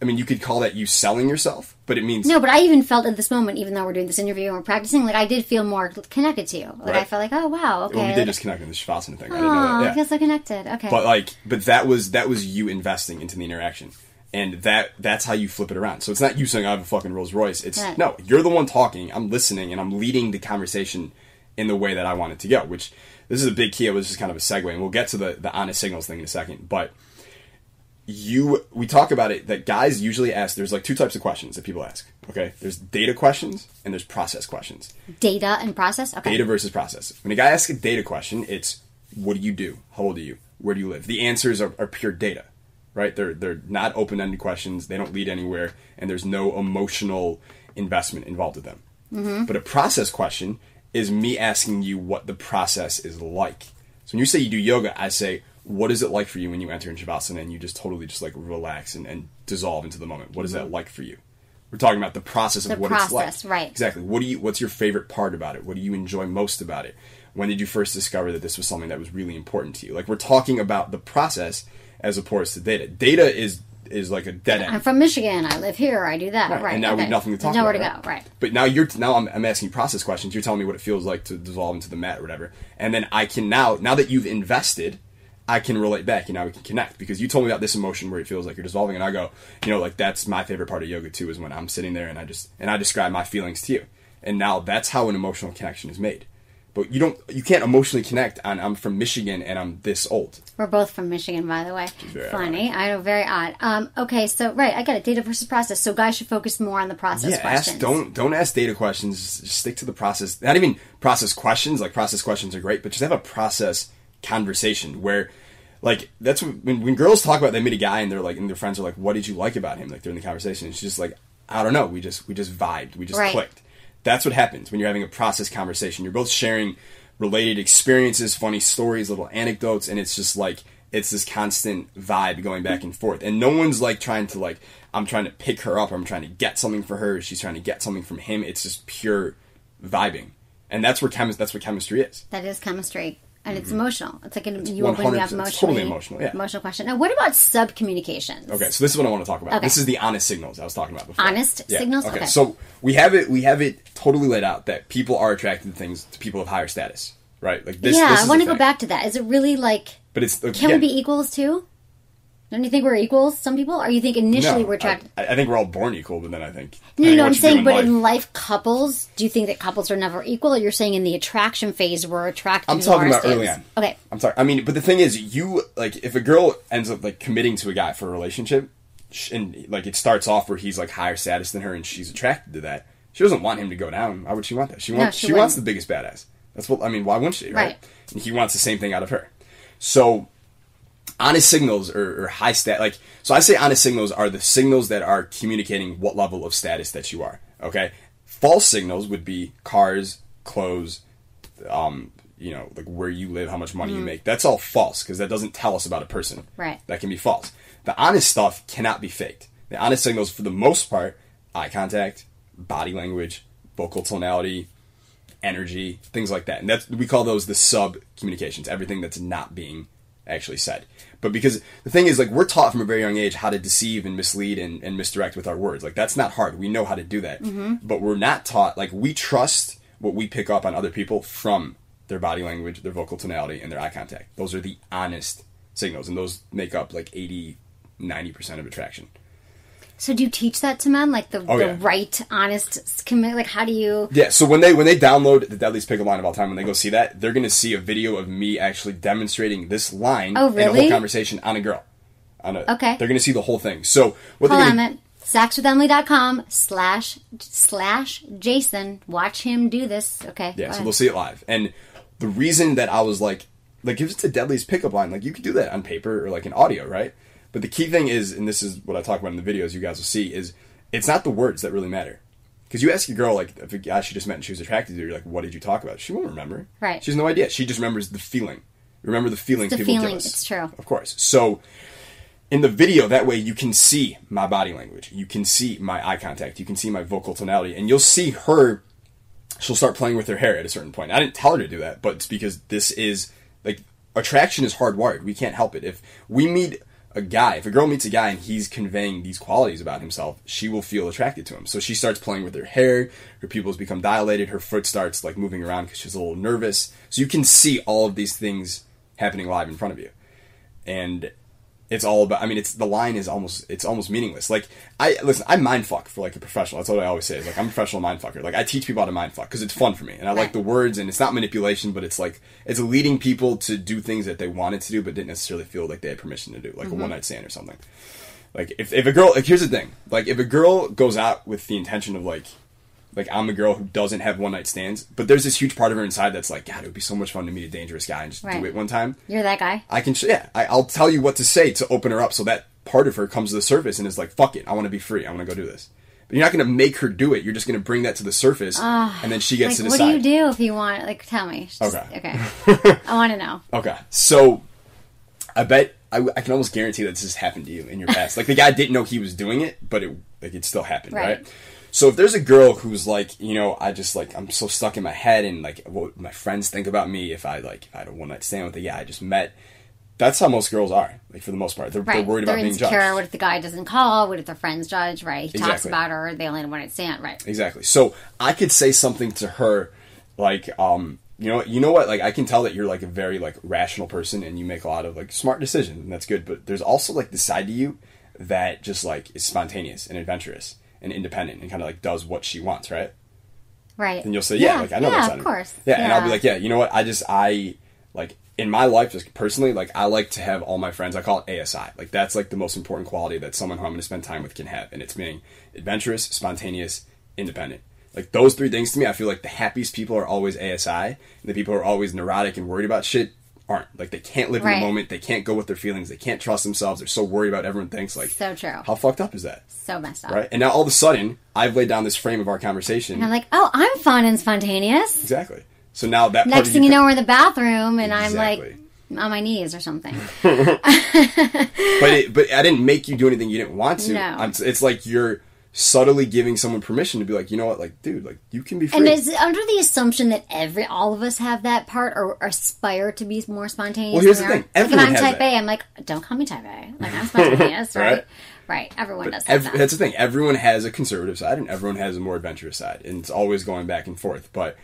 you could call that you selling yourself, but it means... No, but I even felt at this moment, even though we're doing this interview and we're practicing, like I did feel more connected to you. Like right. I felt like, oh, wow, okay. Well, we did just connect in the Shavasana thing. I didn't know that. Yeah. I feel so connected. Okay. But that was you investing into the interaction. And that's how you flip it around. So it's not you saying I have a fucking Rolls Royce. It's, no, you're the one talking, I'm listening, and I'm leading the conversation in the way that I want it to go, which this is a big key. It was just kind of a segue, and we'll get to the honest signals thing in a second. But we talk about it that guys usually ask, there's like two types of questions that people ask, okay? There's data questions and there's process questions. Data and process? Okay. Data versus process. When a guy asks a data question, it's what do you do? How old are you? Where do you live? The answers are pure data, right? They're not open-ended questions. They don't lead anywhere, and there's no emotional investment involved with them. Mm-hmm. But a process question is me asking you what the process is like. So when you say you do yoga, I say, what is it like for you when you enter in Shavasana and you just totally just like relax and dissolve into the moment? What is that like for you? We're talking about the process of what it's like. Right. Exactly. What's your favorite part about it? What do you enjoy most about it? When did you first discover that this was something that was really important to you? Like, we're talking about the process as opposed to data. Data is like a dead end. I'm from Michigan. I live here. I do that. Right. And now we have nothing to talk Nowhere about. Nowhere to go. Right. But now I'm asking process questions. You're telling me what it feels like to dissolve into the mat or whatever. And then I can now that you've invested, I can relate back, and now we can connect, because you told me about this emotion where it feels like you're dissolving, and I go, like, that's my favorite part of yoga too, is when I'm sitting there and I describe my feelings to you, and now that's how an emotional connection is made. But you can't emotionally connect on I'm from Michigan and I'm this old. We're both from Michigan, by the way. Very funny. odd. I know, very odd. Okay, so right, I get it. Data versus process. So guys should focus more on the process questions. Don't ask data questions. Just stick to the process. Not even process questions. Like, process questions are great, but just have a process conversation where, like, that's when girls talk about they meet a guy and they're like, and their friends are like, what did you like about him? Like, during the conversation, it's just like, I don't know. We just vibed. We just clicked. That's what happens when you're having a process conversation. You're both sharing related experiences, funny stories, little anecdotes, and it's just like, it's this constant vibe going back and forth. And no one's like trying to, like, I'm trying to pick her up, I'm trying to get something for her, she's trying to get something from him. It's just pure vibing. And that's what chemistry is. That is chemistry. And it's emotional. It's like you open opening up emotionally. It's totally emotional, yeah. Emotional question. Now, what about sub-communications? Okay, so this is what I want to talk about. Okay. This is the honest signals I was talking about before. Honest signals? Okay. So we have it totally laid out that people are attracted to people of higher status, right? Like this. Yeah, this I is want to the go thing. back to that. Is it really like? But it's Can we be equals too? Don't you think we're equals, some people? Or you think initially we're attracted? I think we're all born equal, but then I think... No, I'm saying, but in life, couples, do you think that couples are never equal? Or you're saying in the attraction phase, we're attracted I'm to talking our about early on. Okay. I'm sorry. I mean, but the thing is, if a girl ends up, like, committing to a guy for a relationship, and, like, it starts off where he's, like, higher status than her and she's attracted to that, she doesn't want him to go down. Why would she want that? She wants the biggest badass. That's what... I mean, why wouldn't she, right? And he wants the same thing out of her. So... honest signals or high stat, like, so I say honest signals are the signals that are communicating what level of status that you are. Okay, false signals would be cars, clothes, like where you live, how much money you make. That's all false because that doesn't tell us about a person. Right. That can be false. The honest stuff cannot be faked. The honest signals, for the most part, eye contact, body language, vocal tonality, energy, things like that. And we call those the sub-communications, everything that's not being actually said. But because the thing is, like, we're taught from a very young age how to deceive and mislead and misdirect with our words. Like, that's not hard. We know how to do that. But we're not taught, like, we trust what we pick up on other people from their body language, their vocal tonality, and their eye contact. Those are the honest signals, and those make up like 80-90% of attraction. So do you teach that to men, like the right, honest, like how do you? Yeah. So when they download the Deadliest Pickup Line of All Time, when they go see that, they're going to see a video of me actually demonstrating this line in a whole conversation on a girl. Okay. They're going to see the whole thing. So what Hold on a minute. SaxWithEmily.com/Jason. Watch him do this. Okay. Yeah. So they'll see it live, and the reason that I was like if it's a Deadliest Pickup Line, like you could do that on paper or like in audio, right? But the key thing is, and this is what I talk about in the videos you guys will see, is it's not the words that really matter. Because you ask a girl, like, if a guy she just met and she was attracted to, you're like, what did you talk about? She won't remember. Right. She has no idea. She just remembers the feeling. Remember the feelings it's the people feeling, give us. it's true. Of course. So, in the video, that way you can see my body language. You can see my eye contact. You can see my vocal tonality. And you'll see her, she'll start playing with her hair at a certain point. I didn't tell her to do that, but it's because this is, like, attraction is hardwired. We can't help it. If we meet a guy, if a girl meets a guy and he's conveying these qualities about himself, she will feel attracted to him. So she starts playing with her hair, her pupils become dilated, her foot starts like moving around because she's a little nervous. So you can see all of these things happening live in front of you. And it's all about, I mean, the line is almost meaningless. Like, I mind fuck for like a professional. That's what I always say. Is like, I'm a professional mind fucker. Like, I teach people how to mind fuck because it's fun for me. And I like the words, and it's not manipulation, but it's like, it's leading people to do things that they wanted to do, but didn't necessarily feel like they had permission to do. Like a one night stand or something. Like, if a girl, like, here's the thing. Like, if a girl goes out with the intention of like I'm a girl who doesn't have one night stands, but there's this huge part of her inside that's like, God, it would be so much fun to meet a dangerous guy and just do it one time. You're that guy? I can, I'll tell you what to say to open her up so that part of her comes to the surface and is like, fuck it, I want to be free, I want to go do this. But you're not going to make her do it, you're just going to bring that to the surface, and then she gets to decide. What do you do if you want, like, tell me. Okay. I want to know. Okay, so, I bet, I can almost guarantee that this has happened to you in your past. Like, the guy didn't know he was doing it, but it still happened, right? So if there's a girl who's like, you know, I'm so stuck in my head and like what my friends think about me if I had a one night stand with a guy I just met, that's how most girls are, like for the most part. They're worried about being judged. What if the guy doesn't call? What if their friends judge? Right? He talks about her. They only had a one night stand. Right? Exactly. So I could say something to her like, you know what? Like I can tell that you're like a very like rational person and you make a lot of like smart decisions and that's good. But there's also like the side to you that just like is spontaneous and adventurous and independent and kind of like does what she wants, right? Right. And you'll say, like I know that's of course. Yeah, and I'll be like, you know what? I like in my life, just personally, like I like to have all my friends. I call it ASI. Like that's like the most important quality that someone who I'm going to spend time with can have, and it's being adventurous, spontaneous, independent. Like those three things to me, I feel like the happiest people are always ASI, and the people who are always neurotic and worried about shit aren't. Like they can't live in the moment, they can't go with their feelings, they can't trust themselves, they're so worried about everyone thinks. Like so true. How fucked up is that? So messed up. Right? And now all of a sudden I've laid down this frame of our conversation. And I'm like, oh, I'm fun and spontaneous. Exactly. So now that next thing you know, we're in the bathroom and I'm like on my knees or something. But I didn't make you do anything you didn't want to. No. It's like you're subtly giving someone permission to be like, you know what, like, dude, like, you can be free. And is it under the assumption that all of us have that part or aspire to be more spontaneous? Well, here's the thing. Everyone like, if I'm has type that. A, I'm like, don't call me type A. Like, I'm spontaneous, right? Right. Everyone does have that. That's the thing. Everyone has a conservative side and everyone has a more adventurous side. And it's always going back and forth. But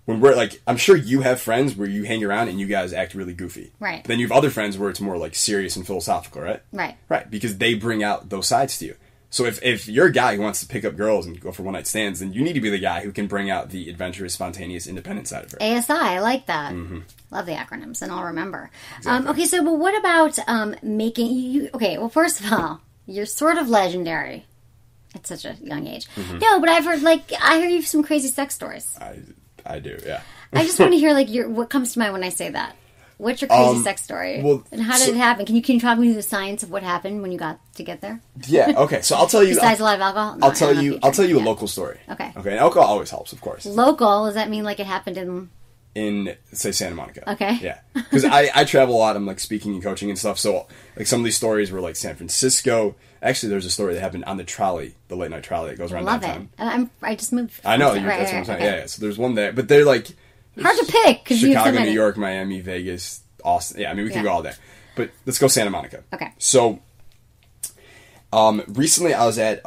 when we're like, I'm sure you have friends where you hang around and you guys act really goofy. Right. But then you have other friends where it's more like serious and philosophical, right? Right. Right. Because they bring out those sides to you. So if you're a guy who wants to pick up girls and go for one night stands, then you need to be the guy who can bring out the adventurous, spontaneous, independent side of her. ASI, I like that. Mm-hmm. Love the acronyms, and I'll remember. Exactly. Okay, so but what about making you? Okay, well, first of all, you're sort of legendary at such a young age. Mm-hmm. No, but I hear you have some crazy sex stories. I do, yeah. I just want to hear what comes to mind when I say that. What's your crazy sex story? Well, and how did it happen? Can you talk me through the science of what happened when you got to get there? Yeah. Okay. So I'll tell you. Besides a lot of alcohol, no, I'll tell you a local story. Okay. Okay. And alcohol always helps, of course. Local, does that mean like it happened in in, say, Santa Monica. Okay. Yeah. Because I travel a lot. I'm, like, speaking and coaching and stuff. So, like, some of these stories were, like, San Francisco. Actually, there's a story that happened on the trolley, the late-night trolley that goes around downtown. Love it. I just moved. I know. Right, That's what I'm saying. okay. Yeah. So there's one there. But they're, like... Hard to pick. Cause Chicago, New York, Miami, Vegas, Austin. Yeah, I mean, we can go all day. But let's go Santa Monica. Okay. So... recently I was at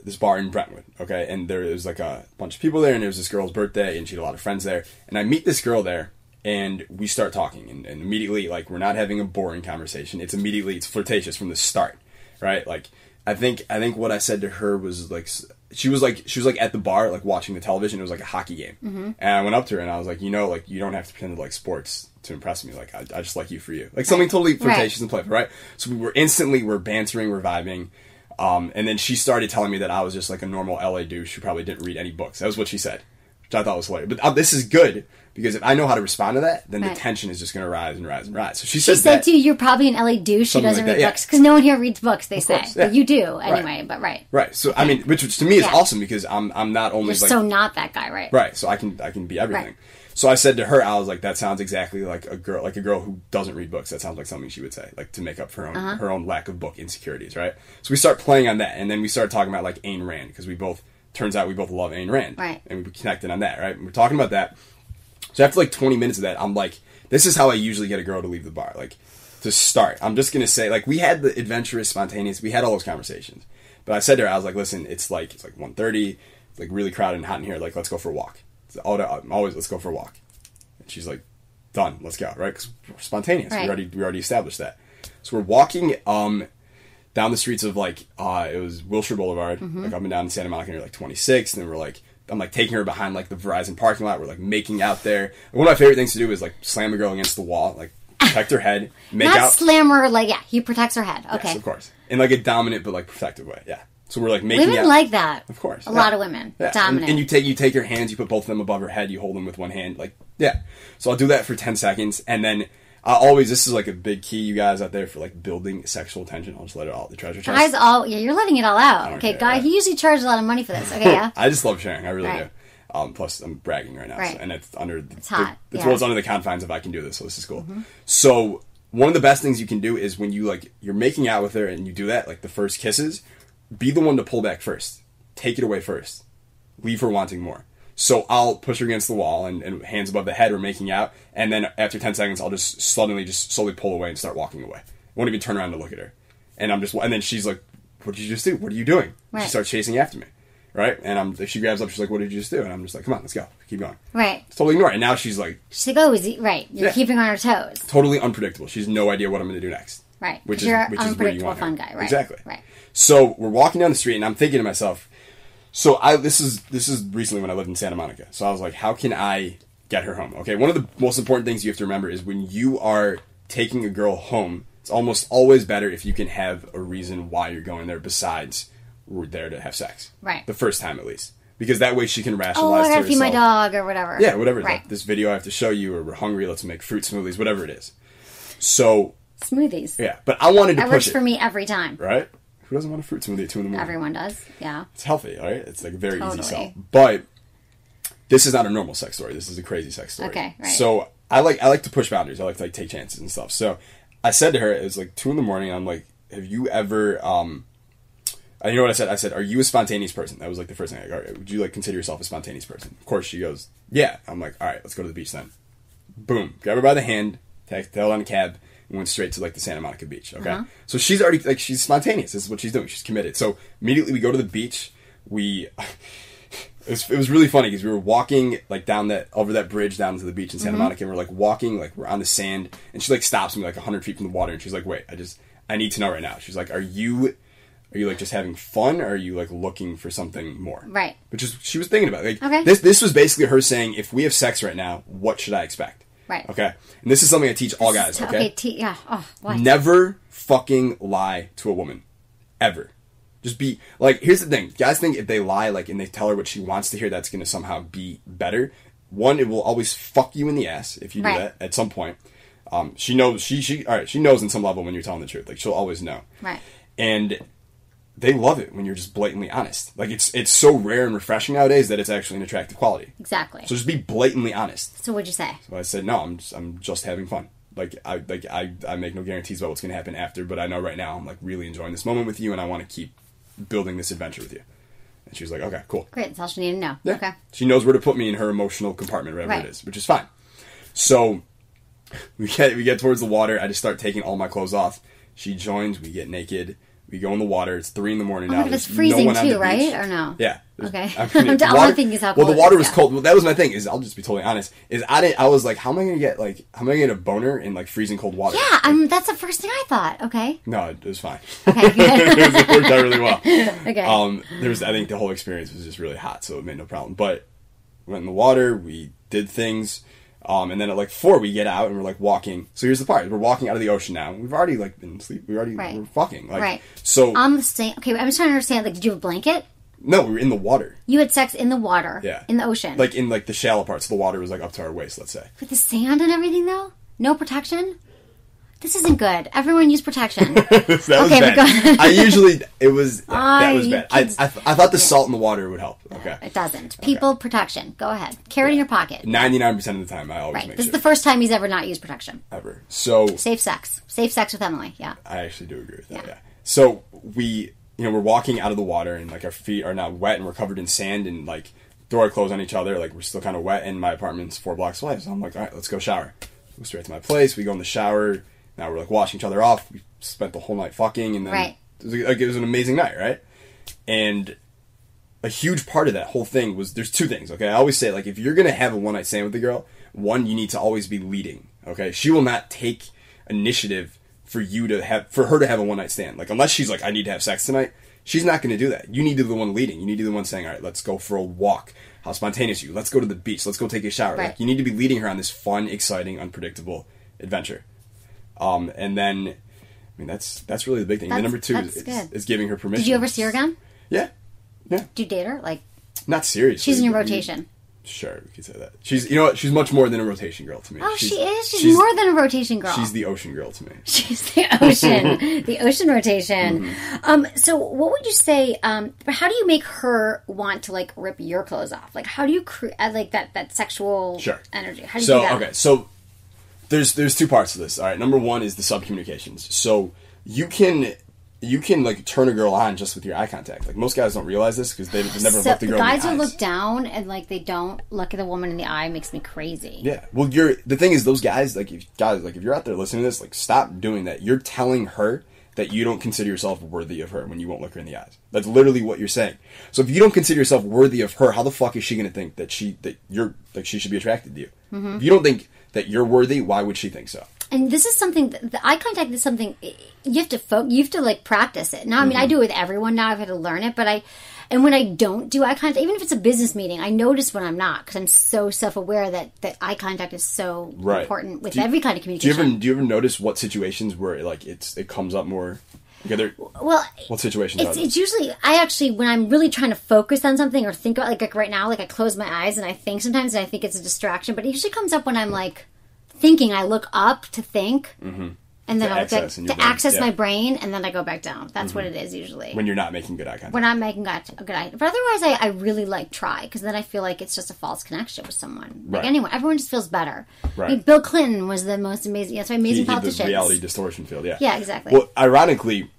this bar in Brentwood, okay, and there was like a bunch of people there, and it was this girl's birthday, and she had a lot of friends there, and I meet this girl there, and we start talking, and immediately, like, we're not having a boring conversation. It's flirtatious from the start, right? Like, I think what I said to her was like, she was like at the bar, like, watching the television. It was like a hockey game, and I went up to her and I was like, like, you don't have to pretend to like sports to impress me. Like, I just like you for you, like something totally flirtatious and playful, right? So we're bantering, we're vibing. And then she started telling me that I was just like a normal LA douche who probably didn't read any books. That was what she said, which I thought was hilarious. But this is good, because if I know how to respond to that, then the tension is just going to rise and rise and rise. So she said to you, you're probably an LA douche who doesn't read books. Because no one here reads books, they say. Course, yeah. But you do, anyway, but right. Right. So, I mean, which to me is awesome, because I'm not only You're like... so not that guy, right? Right. So I can be everything. Right. So I said to her, I was like, that sounds exactly like a girl who doesn't read books. That sounds like something she would say, like, to make up for her own lack of book insecurities, right? So we start playing on that, and then we start talking about, like, Ayn Rand, because turns out we both love Ayn Rand. Right. And we connected on that, right? And we're talking about that. So after, like, 20 minutes of that, I'm like, this is how I usually get a girl to leave the bar. Like, to start, I'm just going to say, like, we had the adventurous, spontaneous, we had all those conversations. But I said to her, I was like, listen, it's like 1:30, it's, like, really crowded and hot in here. Like, let's go for a walk. Always, let's go for a walk. And she's like, done, let's go, right? Because we're spontaneous. Right. We already established that. So we're walking down the streets of, like, it was Wilshire Boulevard, like, up and down in Santa Monica, near, like, 26th, and we're, like, I'm, like, taking her behind, like, the Verizon parking lot. We're, like, making out there. And one of my favorite things to do is, like, slam a girl against the wall, like, protect her head, make Not out. Slam her, like, he protects her head. Okay. Yes, of course. In, like, a dominant but, like, protective way, yeah. So we're, like, making out. Women like that. Of course. A lot of women. Yeah. Dominant. And you take your hands, you put both of them above her head, you hold them with one hand, like, yeah. So I'll do that for 10 seconds, and then this is like a big key, you guys out there, for like building sexual tension. I'll just let it all, the treasure chest. Guys, you're letting it all out. Okay, guy, he usually charges a lot of money for this. Okay, yeah. I just love sharing, I really do. Plus, I'm bragging right now, so, and it's hot. It's under the confines of I can do this, so this is cool. So one of the best things you can do is when you're making out with her and you do that, like the first kisses, be the one to pull back first. Take it away first. Leave her wanting more. So I'll push her against the wall and hands above the head, we're making out, and then after 10 seconds I'll just slowly pull away and start walking away. I won't even turn around to look at her. And then she's like, what did you just do? What are you doing? Right. She starts chasing after me. Right? And she grabs up, she's like, what did you just do? And I'm just like, come on, let's go. Keep going. Right. Totally ignore it. And now she's like, oh, is he right? You're keeping her on her toes. Totally unpredictable. She has no idea what I'm going to do next. Right. Which you're is where you want her. fun guy. Right. Exactly. Right. So we're walking down the street, and I'm thinking to myself, so this is recently when I lived in Santa Monica. So I was like, how can I get her home? Okay, one of the most important things you have to remember is when you are taking a girl home, it's almost always better if you can have a reason why you're going there besides we're there to have sex. Right. The first time, at least. Because that way she can rationalize I gotta feed my dog, or whatever. Yeah, whatever. Right. Like, this video I have to show you, or we're hungry, let's make fruit smoothies, whatever it is. So... Smoothies. Yeah, but I wanted to push it. That works for me every time. Right? Who doesn't want a fruit smoothie at 2 in the morning? Everyone does, yeah. It's healthy, right? It's like a very easy sell. But this is not a normal sex story. This is a crazy sex story. Okay, right. So I like to push boundaries. I like to take chances and stuff. So I said to her, it was like 2 in the morning. I'm like, have you ever? You know what I said? I said, are you a spontaneous person? That was like the first thing. All right, would you like consider yourself a spontaneous person? Of course, she goes, yeah. I'm like, all right, let's go to the beach then. Boom, grab her by the hand, tail on a cab. Went straight to like the Santa Monica beach. Okay, so she's already like she's spontaneous. This is what she's doing. She's committed. So immediately we go to the beach. It was really funny because we were walking like over that bridge down to the beach in Santa Monica, and we're like walking, like we're on the sand, and she like stops me like 100 feet from the water, and she's like, "Wait, I need to know right now." She's like, "Are you like just having fun, or are you like looking for something more?" Right. Which is she was thinking about. Like this was basically her saying, "If we have sex right now, what should I expect?" Right. Okay. And this is something I teach all guys. Okay. Yeah. Oh, what? Never fucking lie to a woman, ever. Just be like. Here's the thing. Guys think if they lie, like, and they tell her what she wants to hear, that's going to somehow be better. One, it will always fuck you in the ass if you do that at some point. She knows. She knows in some level when you're telling the truth. Like she'll always know. Right. And they love it when you're just blatantly honest. Like, it's so rare and refreshing nowadays that it's actually an attractive quality. Exactly. So just be blatantly honest. So what'd you say? So I said, no, I'm just having fun. Like, I make no guarantees about what's going to happen after, but I know right now I'm, like, really enjoying this moment with you, and I want to keep building this adventure with you. And she was like, okay, cool. Great, that's all she needed to know. Yeah. Okay. She knows where to put me in her emotional compartment, whatever it is, which is fine. So we get towards the water. I just start taking all my clothes off. She joins. We get naked. We go in the water. It's 3 a.m. now. It's freezing too, right? Or no? Yeah. Okay. I mean, all I think is how cold. Well, the water was cold. Well, that was my thing. Is I'll just be totally honest. I was like, how am I gonna get a boner in like freezing cold water? Yeah, that's the first thing I thought. Okay. No, it was fine. Okay, good. It worked out really well. Okay. I think the whole experience was just really hot, so it made no problem. But we went in the water. We did things. And then at like 4, we get out and we're like walking. So here's the part: we're walking out of the ocean now. We've already like been asleep. We're fucking. Like, right. So on the same. Okay, I'm just trying to understand. Like, did you have a blanket? No, we were in the water. You had sex in the water. Yeah. In the ocean. Like in like the shallow parts. The water was like up to our waist. Let's say. With the sand and everything, though. No protection. This isn't good. Everyone use protection. That was bad. That was bad. I thought the salt in the water would help. Okay. It doesn't. People, protection. Go ahead. Carry it in your pocket. 99% of the time, I always make sure. This is the first time he's ever not used protection. Ever. So. Safe sex. Safe sex with Emily. Yeah. I actually do agree with that. Yeah. So we're walking out of the water and like our feet are now wet and we're covered in sand and like throw our clothes on each other. Like we're still kind of wet and my apartment's 4 blocks away. So I'm like, all right, let's go shower. Go straight to my place. We go in the shower. Now we're like washing each other off. We spent the whole night fucking, and then it was an amazing night, right? And a huge part of that whole thing was there's 2 things. Okay, I always say like if you're gonna have a one night stand with a girl, one, you need to always be leading. Okay, she will not take initiative for her to have a one night stand. Like unless she's like I need to have sex tonight, she's not gonna do that. You need to be the one leading. You need to be the one saying all right, let's go for a walk. How spontaneous are you? Let's go to the beach. Let's go take a shower. Right. Like you need to be leading her on this fun, exciting, unpredictable adventure. And then, I mean, that's really the big thing. The number 2 is giving her permission. Did you ever see her again? Yeah. Yeah. Do you date her? Like, not seriously. She's in your rotation. Sure, we could say that. She's, you know what? She's much more than a rotation girl to me. Oh, she is? She's more than a rotation girl. She's the ocean girl to me. She's the ocean. The ocean rotation. Mm-hmm. So what would you say, how do you make her want to, like, rip your clothes off? Like, how do you create, like, that sexual energy? How do you do that? Okay, so there's 2 parts to this. All right, number 1 is the subcommunications. So you can like turn a girl on just with your eye contact. Like most guys don't realize this because they've never looked the girl in the eyes. Guys who look down and like they don't look at the woman in the eye makes me crazy. Yeah. Well, the thing is those guys if you're out there listening to this, like stop doing that. You're telling her that you don't consider yourself worthy of her when you won't look her in the eyes. That's literally what you're saying. So if you don't consider yourself worthy of her, how the fuck is she going to think that she should be attracted to you? Mm-hmm. If you don't think that you're worthy, why would she think so? And this is something, the eye contact is something, you have to like practice it. Now, I mean, I do it with everyone now, I've had to learn it, and when I don't do eye contact, even if it's a business meeting, I notice when I'm not, because I'm so self-aware that eye contact is so important with every kind of communication. Do you ever notice what situations where like it comes up more? Well, what situations are it's usually, when I'm really trying to focus on something or think about, like right now, like I close my eyes and I think sometimes and I think it's a distraction, but it usually comes up when I'm like thinking. I look up to think, and then I access my brain, and then I go back down. That's what it is usually. When you're not making good eye contact. When I'm making good eye. But otherwise, I really try, because then I feel like it's just a false connection with someone. Like everyone just feels better. Right. I mean, Bill Clinton was the most amazing. That's why amazing politicians. The reality distortion field. Yeah. Yeah, exactly. Well, ironically,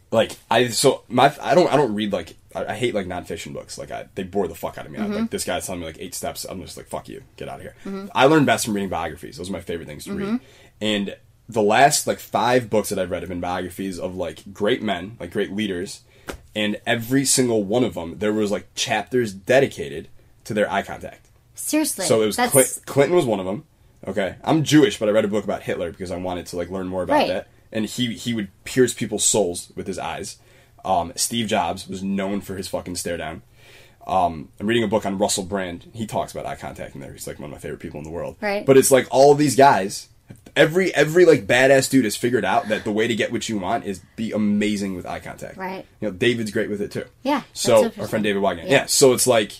like I don't read like. I hate like nonfiction books. Like they bore the fuck out of me. Like this guy's telling me like 8 steps. I'm just like, fuck you, get out of here. I learned best from reading biographies. Those are my favorite things to read. And the last like 5 books that I've read have been biographies of like great men, like great leaders. And every single one of them, there was like chapters dedicated to their eye contact. Seriously. So it was Clinton was one of them. Okay, I'm Jewish, but I read a book about Hitler because I wanted to like learn more about that. And he would pierce people's souls with his eyes. Steve Jobs was known for his fucking stare down. I'm reading a book on Russell Brand. He talks about eye contact in there. He's like one of my favorite people in the world. Right. But it's like all of these guys, every like badass dude has figured out that the way to get what you want is be amazing with eye contact. Right. You know, David's great with it too. Yeah. So our friend David Wagner. Yeah. So it's like,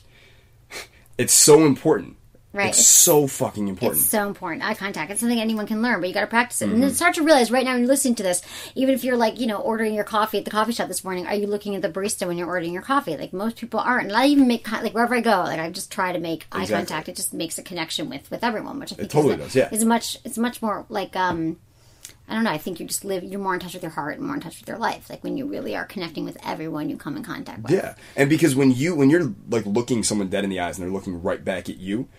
it's so important. Right. It's so fucking important. It's so important. Eye contact. It's something anyone can learn, but you got to practice it. Mm-hmm. And then start to realize right now when you're listening to this, even if you're like, ordering your coffee at the coffee shop this morning, are you looking at the barista when you're ordering your coffee? Like most people aren't. And I even make, like wherever I go, like I just try to make eye contact. It just makes a connection with everyone, which I think it totally does, yeah. It's much more like, I don't know, I think you're more in touch with your heart and more in touch with your life. Like when you really are connecting with everyone you come in contact with. Yeah. And because when you're like looking someone dead in the eyes and they're looking right back at you,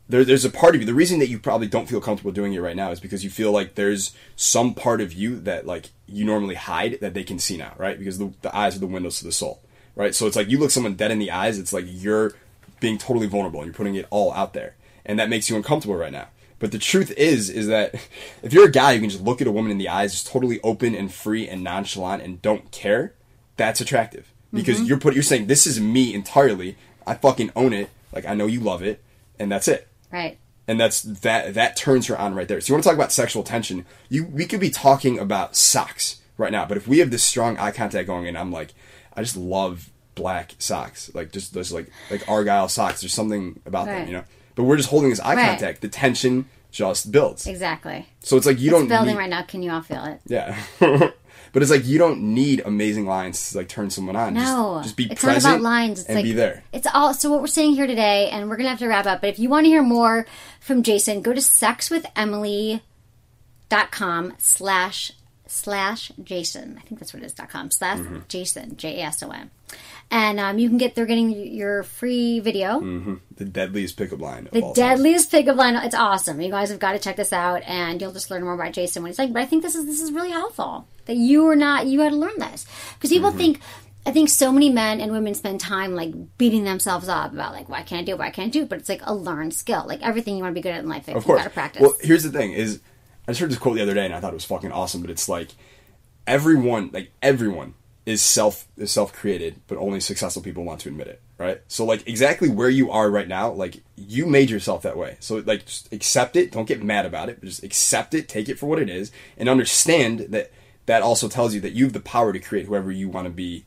there's a part of you, the reason that you probably don't feel comfortable doing it right now is because you feel like there's some part of you that like you normally hide that they can see now, right? Because the eyes are the windows to the soul, right? So it's like you look someone dead in the eyes, it's like you're being totally vulnerable and you're putting it all out there. And that makes you uncomfortable right now. But the truth is that if you're a guy who can just look at a woman in the eyes, just totally open and free and nonchalant and don't care, that's attractive. Because you're saying, this is me entirely, I fucking own it, like I know you love it, and that's it. Right. And that turns her on right there. So you want to talk about sexual tension? We could be talking about socks right now, but if we have this strong eye contact going, and I'm like, I just love black socks, like just those like Argyle socks. There's something about them, But we're just holding this eye contact. The tension just builds. Exactly. So it's like it's building right now. Can you all feel it? Yeah. But it's like you don't need amazing lines to like turn someone on. No, just be it's present not about lines. It's and like, be there. It's all. So what we're saying here today, and we're gonna have to wrap up. But if you want to hear more from Jason, go to sexwithemily.com/Jason. I think that's what it is. .com/Jason JASON. And they're getting your free video. Mm-hmm. The deadliest pickup line. The deadliest pickup line. It's awesome. You guys have got to check this out, and you'll just learn more about Jason when he's like. But I think this is really helpful that you had to learn this because people think. I think so many men and women spend time like beating themselves up about like why can't I do it, but it's like a learned skill. Like everything you want to be good at in life, of course. You got to practice. Well, here's the thing: I just heard this quote the other day, and I thought it was fucking awesome. But it's like everyone is self-created, but only successful people want to admit it, right? So like exactly where you are right now, like you made yourself that way. So like just accept it, don't get mad about it, but just accept it, take it for what it is, and understand that also tells you that you have the power to create whoever you want to be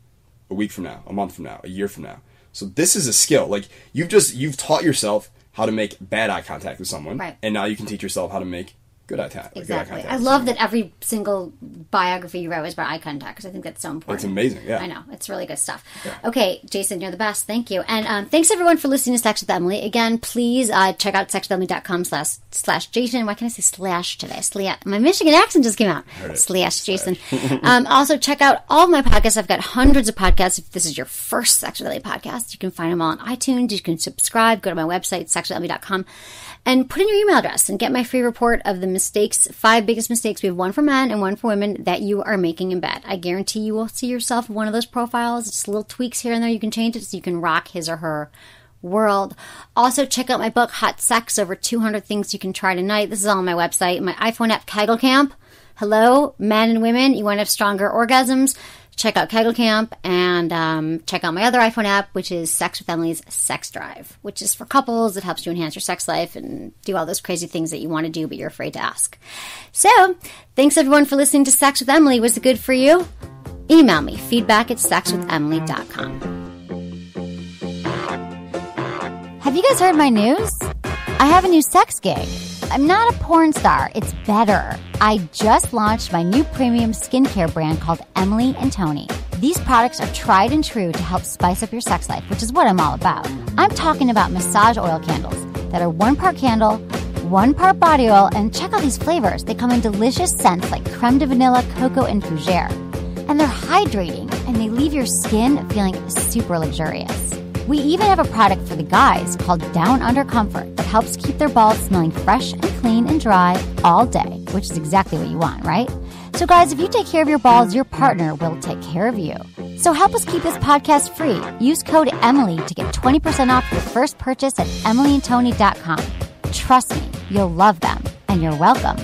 a week from now, a month from now, a year from now. So this is a skill. Like you've taught yourself how to make bad eye contact with someone, right. And now you can teach yourself how to make good eye contact. Exactly. I love that every single biography you wrote was about eye contact because I think that's so important. It's amazing, yeah. I know. It's really good stuff. Yeah. Okay, Jason, you're the best. Thank you. And thanks, everyone, for listening to Sex with Emily. Again, please check out sexwithemily.com/Jason. Why can't I say slash today? My Michigan accent just came out. Slash Jason. Also, check out all of my podcasts. I've got hundreds of podcasts. If this is your first Sex with Emily podcast, you can find them all on iTunes. You can subscribe. Go to my website, sexwithemily.com. And put in your email address and get my free report of the 5 biggest mistakes. We have one for men and one for women that you are making in bed. I guarantee you will see yourself in one of those profiles. Just little tweaks here and there. You can change it so you can rock his or her world. Also, check out my book, Hot Sex, over 200 things you can try tonight. This is all on my website. My iPhone app, Kegel Camp. Hello, men and women. You want to have stronger orgasms? Check out Kegel Camp and check out my other iPhone app, which is Sex with Emily's Sex Drive, which is for couples. It helps you enhance your sex life and do all those crazy things that you want to do, but you're afraid to ask. So, thanks everyone for listening to Sex with Emily. Was it good for you? Email me, feedback@sexwithemily.com. Have you guys heard my news? I have a new sex gig. I'm not a porn star. It's better. I just launched my new premium skincare brand called Emily & Tony. These products are tried and true to help spice up your sex life, which is what I'm all about. I'm talking about massage oil candles that are 1 part candle, 1 part body oil, and check out these flavors. They come in delicious scents like creme de vanilla, cocoa, and fougere. And they're hydrating, and they leave your skin feeling super luxurious. We even have a product for the guys called Down Under Comfort that helps keep their balls smelling fresh and clean and dry all day, which is exactly what you want, right? So guys, if you take care of your balls, your partner will take care of you. So help us keep this podcast free. Use code EMILY to get 20% off your first purchase at emilyandtony.com. Trust me, you'll love them, and you're welcome.